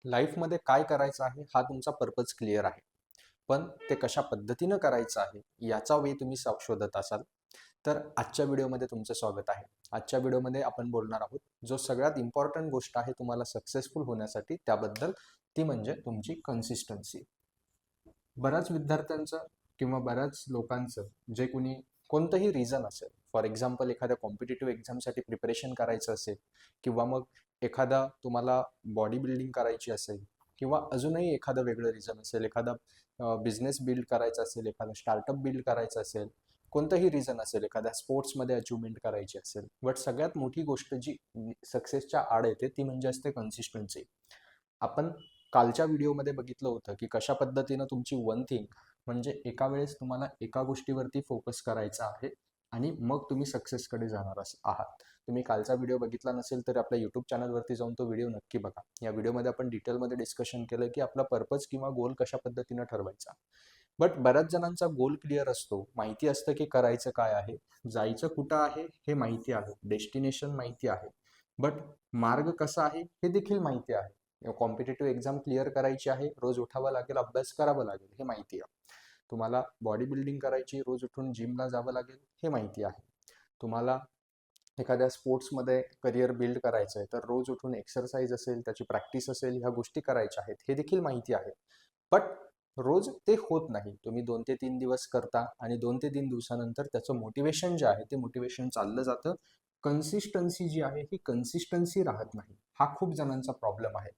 लाईफमध्ये काय करायचं आहे हा तुमचा पर्पज क्लिअर आहे, पण ते कशा पद्धतीनं करायचं आहे याचा वे तुम्ही शोधत असाल तर आजच्या व्हिडिओमध्ये तुमचं स्वागत आहे. आजच्या व्हिडिओमध्ये आपण बोलणार आहोत जो सगळ्यात इम्पॉर्टंट गोष्ट आहे तुम्हाला सक्सेसफुल होण्यासाठी त्याबद्दल, ती म्हणजे तुमची कन्सिस्टन्सी. बऱ्याच विद्यार्थ्यांचं किंवा बऱ्याच लोकांचं जे कोणी कोणतंही रिझन असेल, फॉर एक्झाम्पल एखाद्या कॉम्पिटिटिव्ह एक्झामसाठी प्रिपरेशन करायचं असेल, किंवा मग एखादा तुम्हाला बॉडी बिल्डिंग करायची असेल, किंवा अजूनही एखादं वेगळं रिझन असेल, एखादा बिझनेस बिल्ड करायचा असेल, एखादा स्टार्टअप बिल्ड करायचं असेल, कोणतंही रिझन असेल, एखाद्या स्पोर्ट्समध्ये अचिव्हमेंट करायची असेल, बट सगळ्यात मोठी गोष्ट जी सक्सेसच्या आड येते ती म्हणजे असते कन्सिस्टन्सी. आपण कालच्या व्हिडिओमध्ये बघितलं होतं की कशा पद्धतीनं तुमची वन थिंग म्हणजे एका वेळेस तुम्हाला एका गोष्टीवरती फोकस करायचा आहे आणि मग तुम्ही सक्सेसकडे जाणार आहात. तुम्ही कालचा व्हिडिओ बघितला नसेल तर आपल्या यूट्यूब चॅनलवरती जाऊन तो व्हिडिओ नक्की बघा. या व्हिडिओमध्ये आपण डिटेलमध्ये डिस्कशन केलं की आपला पर्पज किंवा गोल कशा पद्धतीनं ठरवायचा. बट बऱ्याच जणांचा गोल क्लिअर असतो, माहिती असतं की करायचं काय आहे, जायचं कुठं आहे हे माहिती आहे, डेस्टिनेशन माहिती आहे, बट मार्ग कसा आहे हे देखील माहिती आहे. कॉम्पिटेटिव्ह एक्झाम क्लिअर करायची आहे, रोज उठावं लागेल, अभ्यास करावा लागेल, हे माहिती आहे. तुम्हाला बॉडी बिल्डिंग करायची, रोज उठून जिमला जावं लागेल, हे माहिती आहे. तुम्हाला एखाद्या स्पोर्ट्समध्ये करिअर बिल्ड करायचं आहे तर रोज उठून एक्सरसाइज असेल, त्याची प्रॅक्टिस असेल, ह्या गोष्टी करायच्या आहेत, हे देखील माहिती आहे. बट रोज ते होत नाही. तुम्ही 2 ते 3 दिवस करता आणि 2 ते 3 दिवसानंतर त्याचं मोटिवेशन जे आहे ते मोटिवेशन चाललं जातं. कन्सिस्टन्सी जी आहे ही कन्सिस्टन्सी राहत नाही. हा खूप जणांचा प्रॉब्लेम आहे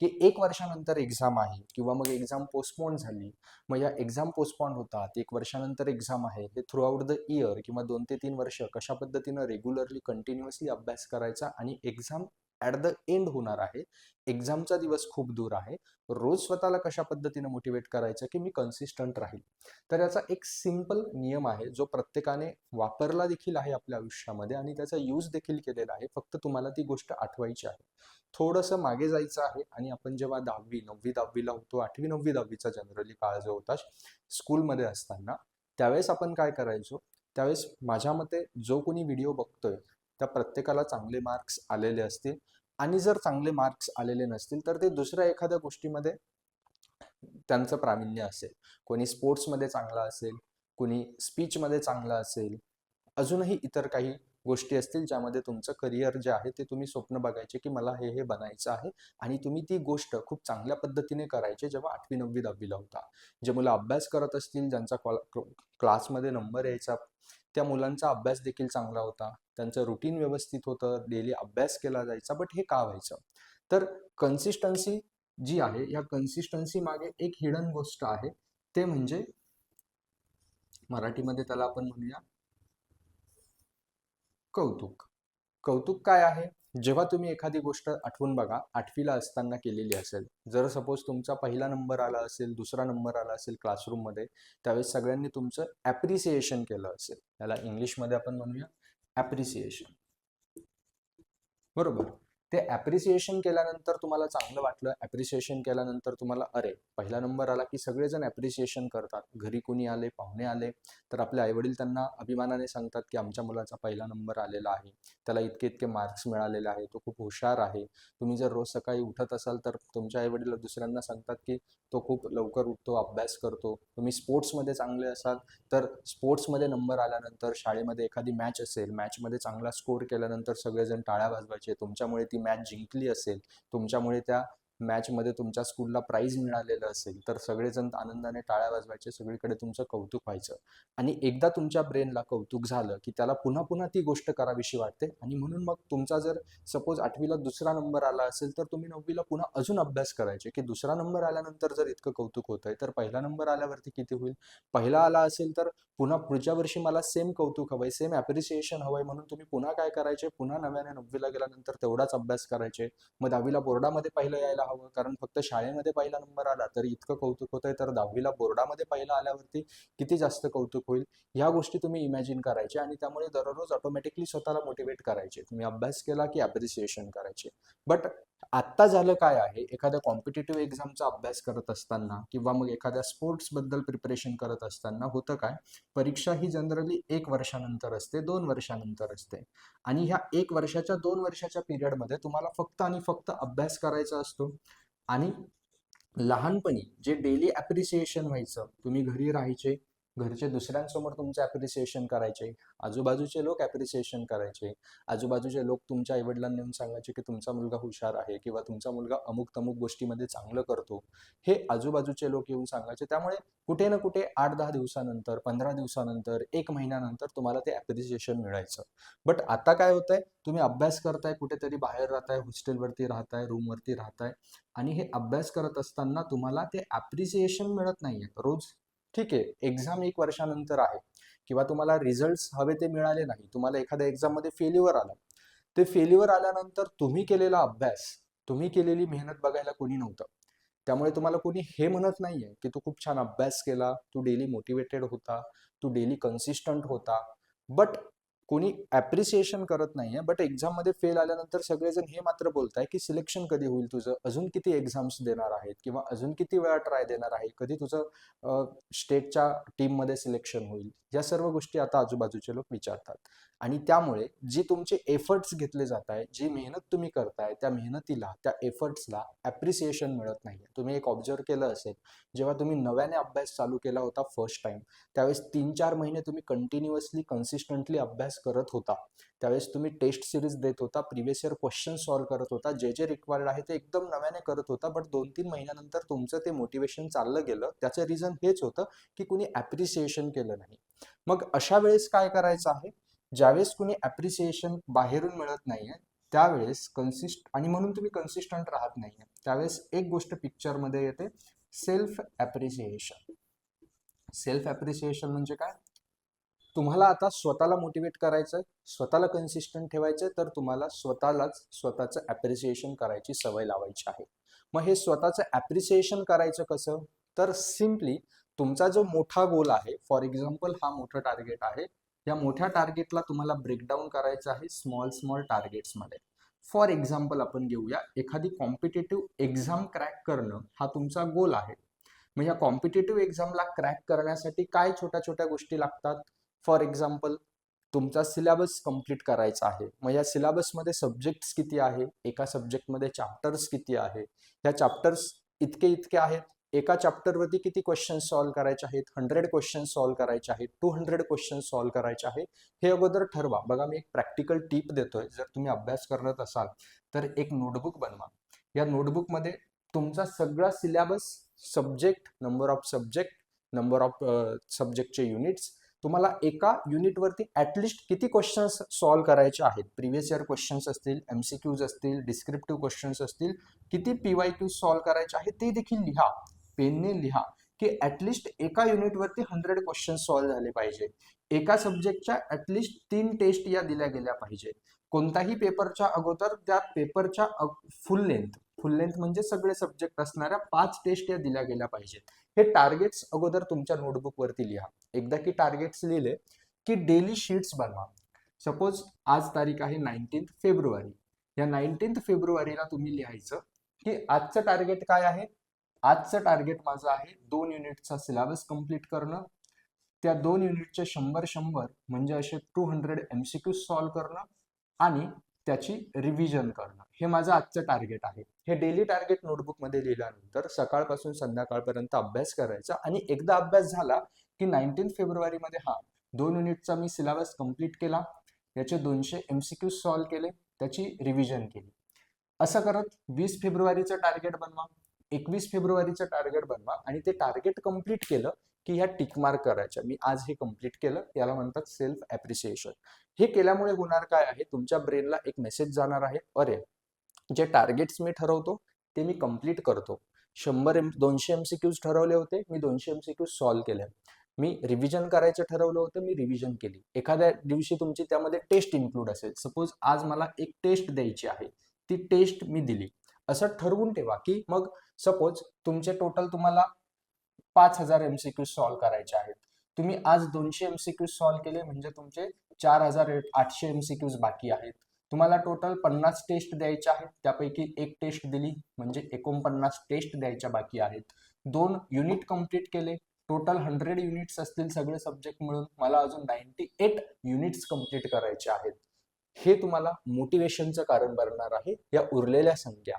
की 1 वर्षानंतर एक्झाम आहे किंवा मग एक्झाम पोस्टपोन झाली, मग या एक्झाम पोस्टपोन होतात, 1 वर्षानंतर एक्झाम आहे, हे थ्रू आउट द इयर किंवा 2 ते 3 वर्ष कशा पद्धतीनं रेग्युलरली कंटिन्युअसली अभ्यास करायचा आणि एक्झाम ॲट द एंड होणार आहे, एक्झामचा दिवस खूप दूर आहे, रोज स्वतःला कशा पद्धतीनं मोटिवेट करायचं की मी कन्सिस्टंट राहील. तर याचा एक सिंपल नियम आहे जो प्रत्येकाने वापरला देखील आहे आपल्या आयुष्यामध्ये आणि त्याचा यूज देखील केलेला आहे. फक्त तुम्हाला ती गोष्ट आठवायची आहे. थोडंसं मागे जायचं आहे आणि आपण जेव्हा 10वी 9वी 10वीला होतो, 8वी 9वी 10वीचा जनरली काळ जो होता स्कूलमध्ये असताना, त्यावेळेस आपण काय करायचो, त्यावेळेस माझ्या मते जो कोणी व्हिडिओ बघतोय त्या प्रत्येकाला चांगले मार्क्स आलेले असतील, आणि जर चांगले मार्क्स आलेले नसतील तर ते दुसऱ्या एखाद्या गोष्टीमध्ये त्यांचं प्रावीण्य असेल. कोणी स्पोर्ट्समध्ये चांगला असेल, कोणी स्पीचमध्ये चांगला असेल, अजूनही इतर काही गोष्टी असतील ज्यामध्ये तुमचं करिअर जे आहे ते तुम्ही स्वप्न बघायचे की मला हे बनायचं आहे आणि तुम्ही ती गोष्ट खूप चांगल्या पद्धतीने करायचे जेव्हा 8वी 9वी 10वीला होता. जे मुलं अभ्यास करत असतील, ज्यांचा क्लासमध्ये नंबर यायचा, त्या मुलांचा अभ्यास देखील चांगला होता, त्यांचं रुटीन व्यवस्थित होतं, डेली अभ्यास केला जायचा. बट हे का व्हायचं? तर कन्सिस्टन्सी जी आहे, या कन्सिस्टन्सी मागे एक हिडन गोष्ट आहे, ते म्हणजे मराठीमध्ये त्याला आपण म्हणूया कौतुक. कौतुक काय आहे? जेव्हा तुम्ही एखादी गोष्ट आठवून बघा, 8वीला असताना केलेली असेल, जर सपोज तुमचा पहिला नंबर आला असेल, दुसरा नंबर आला असेल क्लासरूममध्ये, त्यावेळेस सगळ्यांनी तुमचं ॲप्रिसिएशन केलं असेल. त्याला इंग्लिशमध्ये आपण म्हणूया ॲप्रिसिएशन. बरोबर. ते ॲप्रिसिएशन केल्यानंतर तुम्हाला चांगलं वाटलं, ॲप्रिसिएशन केल्यानंतर तुम्हाला अरे पहिला नंबर आला की सगळेजण ॲप्रिसिएशन करतात. घरी कोणी आले, पाहुणे आले तर आपले आईवडील त्यांना अभिमानाने सांगतात की आमच्या मुलाचा पहिला नंबर आलेला आहे, त्याला इतके इतके मार्क्स मिळालेले आहे, तो खूप हुशार आहे. तुम्ही जर रोज सकाळी उठत असाल तर तुमच्या आईवडील दुसऱ्यांना सांगतात की तो खूप लवकर उठतो, अभ्यास करतो. तुम्ही स्पोर्ट्समध्ये चांगले असाल तर स्पोर्ट्समध्ये नंबर आल्यानंतर शाळेमध्ये एखादी मॅच असेल, मॅचमध्ये चांगला स्कोर केल्यानंतर सगळेजण टाळ्या वाजवायचे, तुमच्यामुळे ती मॅच जिंकली असेल, तुमच्यामुळे त्या मॅचमध्ये तुमच्या स्कूलला प्राईज मिळालेलं असेल तर सगळेजण आनंदाने टाळ्या वाजवायचे, सगळीकडे तुमचं कौतुक व्हायचं. आणि एकदा तुमच्या ब्रेनला कौतुक झालं की त्याला पुन्हा पुन्हा ती गोष्ट करावीशी वाटते आणि म्हणून मग तुमचा जर सपोज 8वीला दुसरा नंबर आला असेल तर तुम्ही 9वीला पुन्हा अजून अभ्यास करायचे की दुसरा नंबर आल्यानंतर जर इतकं कौतुक होतंय तर पहिला नंबर आल्यावरती किती होईल, पहिला आला असेल तर पुन्हा पुढच्या वर्षी मला सेम कौतुक हवंय, सेम ॲप्रिसिएशन हवंय, म्हणून तुम्ही पुन्हा काय करायचे, पुन्हा नव्याने 9वीला गेल्यानंतर तेवढाच अभ्यास करायचे. मग 10वीला बोर्डामध्ये पहिलं यायला हवं, कारण फक्त शाळेमध्ये पहिला नंबर आला तरी इतकं कौतुक होतंय, तर 10वीला बोर्डामध्ये पहिलं आल्यावरती किती जास्त कौतुक होईल. ह्या गोष्टी तुम्ही इमॅजिन करायचे आणि त्यामुळे दररोज ऑटोमॅटिकली स्वतःला मोटिवेट करायचे. तुम्ही अभ्यास केला की ॲप्रिसिएशन करायचे. बट आत्ता झालं काय आहे, एखाद्या कॉम्पिटिटिव्ह एक्झामचा अभ्यास करत असताना किंवा मग एखाद्या स्पोर्ट्सबद्दल प्रिपरेशन करत असताना होतं काय, परीक्षा ही जनरली 1 वर्षानंतर असते, 2 वर्षानंतर असते. आणि ह्या 1 वर्षाच्या 2 वर्षाच्या पिरियडमध्ये तुम्हाला फक्त आणि फक्त अभ्यास करायचा असतो. आणि लहानपणी जे डेली ॲप्रिसिएशन व्हायचं, तुम्ही घरी राहायचे, घरचे दुसऱ्यांसमोर तुमचं ॲप्रिसिएशन करायचे, आजूबाजूचे लोक ॲप्रिसिएशन करायचे, आजूबाजूचे लोक तुमच्या आईवडिलांना येऊन सांगायचे की तुमचा मुलगा हुशार आहे किंवा तुमचा मुलगा अमुक तमुक गोष्टीमध्ये चांगलं करतो, हे आजूबाजूचे लोक येऊन सांगायचे. त्यामुळे कुठे ना कुठे 8-10 दिवसानंतर, 15 दिवसानंतर, 1 महिन्यानंतर तुम्हाला ते ॲप्रिसिएशन मिळायचं. बट आता काय होतंय, तुम्ही अभ्यास करताय, कुठेतरी बाहेर राहताय, हॉस्टेलवरती राहताय, रूमवरती राहताय, आणि हे अभ्यास करत असताना तुम्हाला ते ॲप्रिसिएशन मिळत नाहीये रोज. ठीक आहे, एक्झाम 1 वर्षानंतर आहे किंवा तुम्हाला रिझल्ट्स हवे ते मिळाले नाही, तुम्हाला एखाद्या एक्झाममध्ये फेल्युअर आला. ते फेल्युअर आल्यानंतर तुम्ही केलेला अभ्यास, तुम्ही केलेली मेहनत बघायला कोणी नव्हतं. त्यामुळे तुम्हाला कोणी हे म्हणत नाहीये की तू खूप छान अभ्यास केला, तू डेली मोटिवेटेड होता, तू डेली कन्सिस्टंट होता. बट कोणी ॲप्रिसिएशन करत नाहीये. बट एक्झाममध्ये फेल आल्यानंतर सगळेजण हे मात्र बोलताय की सिलेक्शन कधी होईल तुझं, अजून किती एक्झाम्स देणार आहेत किंवा अजून किती वेळा ट्राय देणार आहे, कधी तुझं स्टेटच्या टीममध्ये सिलेक्शन होईल. या सर्व गोष्टी आता आजूबाजूचे लोक विचारतात. आणि त्यामुळे जी तुमचे एफर्ट्स घेतले जात आहेत, जी मेहनत तुम्ही करताय, त्या मेहनतीला, त्या एफर्ट्सला ॲप्रिसिएशन मिळत नाही. तुम्ही एक ऑब्झर्व केलं असेल, जेव्हा तुम्ही नव्याने अभ्यास चालू केला होता फर्स्ट टाइम, त्यावेळेस 3-4 महिने तुम्ही कंटिन्युअसली कन्सिस्टंटली अभ्यास करत होता. त्यावेळेस तुम्ही टेस्ट सिरीज देत होता, प्रिव्हियस इयर क्वेश्चन सॉल्व्ह करत होता, जे जे रिक्वायर्ड आहे ते एकदम नव्याने करत होता. बट 2-3 महिन्यानंतर तुमचं ते मोटिवेशन चाललं गेलं. त्याचं रिझन हेच होतं की कुणी ॲप्रिसिएशन केलं नाही. मग अशा वेळेस काय करायचं आहे, ज्यावेळेस कुणी ॲप्रिसिएशन बाहेरून मिळत नाहीये, त्यावेळेस आणि म्हणून तुम्ही कन्सिस्टंट राहत नाहीये, त्यावेळेस एक गोष्ट पिक्चरमध्ये येते, सेल्फ ॲप्रिसिएशन. सेल्फ ॲप्रिसिएशन म्हणजे काय? तुम्हाला आता स्वतःला मोटिवेट करायचं, स्वतःला कन्सिस्टंट ठेवायचं, तर तुम्हाला स्वतःलाच स्वतःचं ॲप्रिसिएशन करायची सवय लावायची आहे. मग हे स्वतःचं ॲप्रिसिएशन करायचं कसं? तर सिम्पली तुमचा जो मोठा गोल आहे, फॉर एक्झाम्पल हा मोठा टार्गेट आहे, या मोठ्या टार्गेटला तुम्हाला ब्रेकडाऊन करायचं आहे स्मॉल स्मॉल टार्गेट्समध्ये. फॉर एक्झाम्पल आपण घेऊया, एखादी कॉम्पिटेटिव्ह एक्झाम क्रॅक करणं हा तुमचा गोल आहे. मग या कॉम्पिटेटिव्ह एक्झामला क्रॅक करण्यासाठी काय छोट्या छोट्या गोष्टी लागतात? फॉर एक्झाम्पल, तुमचा सिलेबस कंप्लीट करायचा आहे. मग या सिलेबसमध्ये सब्जेक्ट्स किती आहे, एका सब्जेक्टमध्ये चॅप्टर्स किती आहे, ह्या चॅप्टर्स इतके इतके आहेत, एका चॅप्टरवरती किती क्वेश्चन सॉल्व्ह करायचे आहेत, 100 क्वेश्चन सॉल्व्ह करायचे आहेत, 200 क्वेश्चन सॉल्व्ह करायचे आहे, हे अगोदर ठरवा. बघा, मी एक प्रॅक्टिकल टिप देतोय. जर तुम्ही अभ्यास करत असाल तर एक नोटबुक बनवा. या नोटबुकमध्ये तुमचा सगळा सिलेबस, सब्जेक्ट, नंबर ऑफ सब्जेक्टचे युनिट्स, तुम्हाला एका युनिटवरती ॲटलिस्ट किती क्वेश्चन्स सॉल्व्ह करायचे आहेत, प्रिव्हियस इयर क्वेश्चन्स असतील, MCQs असतील, डिस्क्रिप्टिव्ह क्वेश्चन्स असतील, किती PYQ सॉल्व्ह करायचे आहेत ते देखील लिहा, पेनने लिहा, की ॲटलिस्ट एका युनिटवरती 100 क्वेश्चन सॉल्व्ह झाले पाहिजे. एका सब्जेक्टच्या ॲटलिस्ट 3 टेस्ट या दिल्या गेल्या पाहिजे. कोणताही पेपरच्या अगोदर त्या पेपरच्या फुल लेंथ म्हणजे सगळे सब्जेक्ट असणाऱ्या 5 टेस्ट या दिल्या गेल्या पाहिजेत. हे टार्गेट्स अगोदर तुमच्या नोटबुकवरती लिहा. एकदा की टार्गेट्स लिहिले की डेली शीट्स बनवा. सपोज आज तारीख आहे 19 फेब्रुवारी. या 19 फेब्रुवारीला तुम्ही लिहायचं की आजचं टार्गेट काय आहे. आजचं टार्गेट माझं आहे 2 युनिटचा सिलेबस कंप्लीट करणं, त्या 2 युनिटचे 100 म्हणजे असे 200 MCQ सॉल्व्ह करणं आणि त्याची रिव्हिजन करणं, हे माझं आजचं टार्गेट आहे. हे डेली टार्गेट नोटबुकमध्ये लिहिल्यानंतर सकाळपासून संध्याकाळपर्यंत अभ्यास करायचा आणि एकदा अभ्यास झाला की 19 फेब्रुवारीमध्ये 2 युनिटचा मी सिलेबस कंप्लीट केला, याचे 200 MCQ सॉल्व्ह केले, त्याची रिव्हिजन केली. असं करत 20 फेब्रुवारीचं टार्गेट बनवा, 21 फेब्रुवारीचं टार्गेट बनवा आणि ते टार्गेट कंप्लीट केलं की ह्या टिक मार्क करायच्या, मी आज हे कंप्लीट केलं. याला म्हणतात सेल्फ ॲप्रिसिएशन. हे केल्यामुळे होणार काय आहे, तुमच्या ब्रेनला एक मेसेज जाणार आहे, अरे जे टार्गेट्स मी ठरवतो ते मी कंप्लीट करतो. 200 MCQs ठरवले होते, मी 200 MCQ सॉल्व्ह केले. मी रिव्हिजन करायचं ठरवलं होतं, मी रिव्हिजन केली. एखाद्या दिवशी तुमची त्यामध्ये टेस्ट इन्क्लूड असेल, सपोज आज मला एक टेस्ट द्यायची आहे, ती टेस्ट मी दिली. असं ठरवून ठेवा की मग सपोज तुमचे टोटल तुम्हाला 5000 MCQ सॉल्व्ह करायचे आहेत. तुम्ही आज 200 MCQ सॉल्व्ह केले म्हणजे तुमचे 4800 MCQs बाकी आहेत. तुम्हाला टोटल 50 टेस्ट द्यायच्या आहेत, त्यापैकी एक टेस्ट दिली म्हणजे 49 टेस्ट द्यायच्या बाकी आहेत. 2 युनिट कंप्लीट केले, टोटल 100 युनिट्स असतील सगळे सब्जेक्ट मिळून, मला अजून 98 युनिट्स कंप्लीट करायचे आहेत. हे तुम्हाला मोटिवेशनचं कारण बनणार आहे, या उरलेल्या संख्या.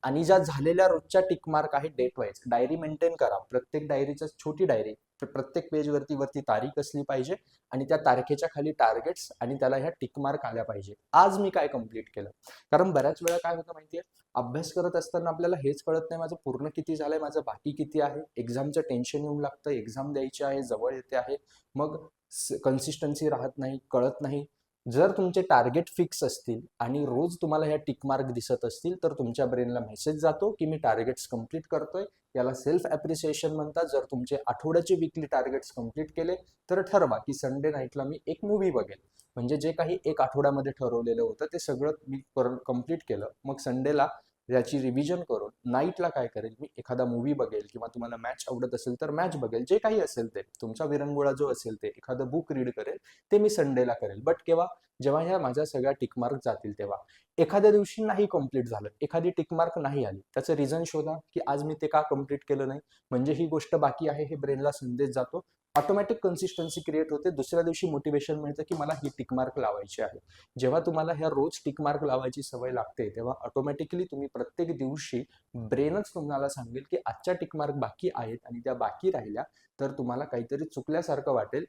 आणि ज्या झालेल्या रोजच्या टिक मार्क आहे डेट वाईज डायरी मेंटेन करा. प्रत्येक डायरीचं छोटी डायरी, प्रत्येक पेज वरती तारीख असली पाहिजे आणि त्या तारखेच्या खाली टार्गेट्स आणि त्याला ह्या टिक मार्क आल्या पाहिजे. आज मी काय कंप्लीट केलं. कारण बऱ्याच वेळा काय होतं माहितीये, अभ्यास करत असताना आपल्याला हेच कळत नाही माझं पूर्ण किती झालंय, माझं बाकी किती आहे. एक्झामचं टेन्शन येऊन लागतं, एक्झाम द्यायची आहे, जवळ येते आहे, मग कन्सिस्टन्सी राहत नाही, कळत नाही. जर तुमचे टार्गेट फिक्स असतील आणि रोज तुम्हाला ह्या टिक मार्क दिसत असतील तर तुमच्या ब्रेनला मेसेज जातो की मी टार्गेट्स कंप्लीट करतोय. याला सेल्फ ॲप्रिसिएशन म्हणतात. जर तुमचे आठवड्याचे वीकली टार्गेट्स कंप्लीट केले तर ठरवा की संडे नाईटला मी एक मूवी बघेल. म्हणजे जे काही एक आठवड्यामध्ये ठरवलेलं होतं ते सगळं मी कंप्लीट केलं. मग संडेला याची रिव्हिजन करून नाईटला काय करेल, मी एखादा मूवी बघेल किंवा तुम्हाला मॅच आवडत असेल तर मॅच बघेल. जे काही असेल ते तुमचा विरंगुळा जो असेल ते एखादं बुक रीड करेल. ते मी संडेला करेल. बट केव्हा, जेव्हा ह्या माझ्या सगळ्या टिकमार्क जातील तेव्हा. एखाद्या दिवशी नाही कंप्लीट झालं, एखादी टिकमार्क नाही आली, त्याचं रिझन शोधा की आज मी ते का कंप्लीट केलं नाही. म्हणजे ही गोष्ट बाकी आहे हे ब्रेनला संदेश जातो. ऑटोमॅटिक कन्सिस्टन्सी क्रिएट होते. दुसऱ्या दिवशी मोटिवेशन मिळतं की मला ही टिकमार्क लावायची आहे. जेव्हा तुम्हाला ह्या रोज टिकमार्क लावायची सवय लागते तेव्हा ऑटोमॅटिकली तुम्ही प्रत्येक दिवशी ब्रेनच तुम्हाला सांगेल की आजच्या टिकमार्क बाकी आहेत आणि त्या बाकी राहिल्या तर तुम्हाला काहीतरी चुकल्यासारखं वाटेल,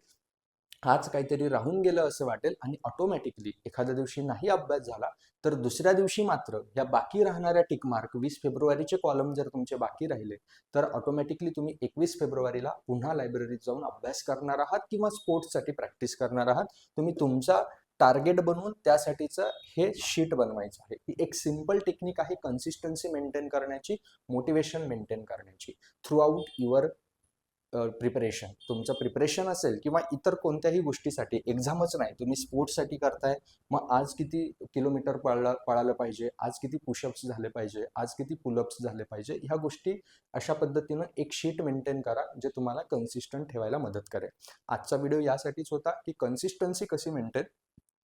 आज काहीतरी राहून गेलं असं वाटेल आणि ऑटोमॅटिकली एखाद्या दिवशी नाही अभ्यास झाला तर दुसऱ्या दिवशी मात्र या बाकी राहणाऱ्या टिकमार्क 20 फेब्रुवारीचे कॉलम जर तुमचे बाकी राहिले तर ऑटोमॅटिकली तुम्ही 21 फेब्रुवारीला पुन्हा लायब्ररीत जाऊन अभ्यास करणार आहात किंवा स्पोर्ट्ससाठी प्रॅक्टिस करणार आहात. तुम्ही तुमचा टार्गेट बनवून त्यासाठीचं हे शीट बनवायचं आहे. ही एक सिंपल टेक्निक आहे कन्सिस्टन्सी मेंटेन करण्याची, मोटिवेशन मेंटेन करण्याची थ्रू आउट युअर प्रिपरेशन. तुमचं प्रिपरेशन असेल किंवा इतर कोणत्याही गोष्टीसाठी, एक्झामच नाही, तुम्ही स्पोर्ट्ससाठी करताय, मग आज किती किलोमीटर पळालं पाहिजे, आज किती पुशअप्स झाले पाहिजे, आज किती पुलअप्स झाले पाहिजे, ह्या गोष्टी अशा पद्धतीनं एक शीट मेंटेन करा जे तुम्हाला कन्सिस्टंट ठेवायला मदत करेल. आजचा व्हिडिओ यासाठीच होता की कन्सिस्टन्सी कशी मेंटेन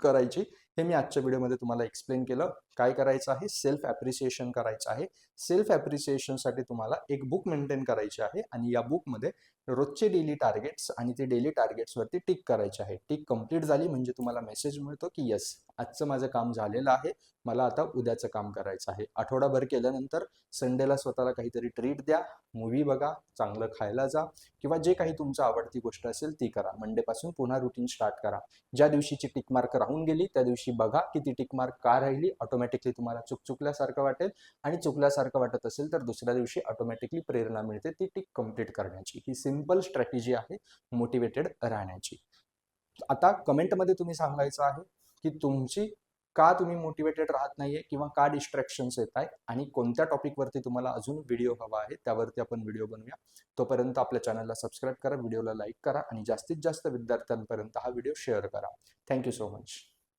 करायची हे मी आजच्या व्हिडिओमध्ये तुम्हाला एक्सप्लेन केलं. काय करायचं आहे, सेल्फ ॲप्रिसिएशन करायचं आहे. सेल्फ ॲप्रिसिएशनसाठी तुम्हाला एक बुक मेंटेन करायची आहे आणि या बुकमध्ये रोजचे डेली टार्गेट्स आणि ते डेली टार्गेट्सवरती टिक करायचे आहे. टिक कंप्लीट झाली म्हणजे तुम्हाला मेसेज मिळतो की येस, आजचं माझं काम झालेलं आहे, मला आता उद्याचं काम करायचं आहे. आठवडाभर केल्यानंतर संडेला स्वतःला काहीतरी ट्रीट द्या, मूवी बघा, चांगलं खायला जा किंवा जे काही तुमचं आवडती गोष्ट असेल ती करा. मंडेपासून पुन्हा रुटीन स्टार्ट करा. ज्या दिवशीची टिक मार्क राहून गेली त्या दिवशी बघा की ती टिक मार्क का राहिली. ऑटोमॅटिकली तुम्हाला चुकल्यासारखं वाटेल आणि चुकल्यासारखं वाटत असेल तर दुसऱ्या दिवशी ऑटोमॅटिकली प्रेरणा मिळते ती टिक कंप्लीट करण्याची. ही सिंपल स्ट्रॅटेजी आहे मोटिवेटेड राहण्याची. आता कमेंटमध्ये तुम्ही सांगायचं आहे की तुम्ही मोटिवेटेड राहत नाहीये किंवा का डिस्ट्रॅक्शन्स येत आहे आणि कोणत्या टॉपिकवरती तुम्हाला अजून व्हिडिओ हवा आहे त्यावरती आपण व्हिडिओ बनवूया. तोपर्यंत आपल्या चॅनलला सबस्क्राईब करा, व्हिडिओला लाईक करा आणि जास्तीत जास्त विद्यार्थ्यांपर्यंत हा व्हिडिओ शेअर करा. Thank you so much.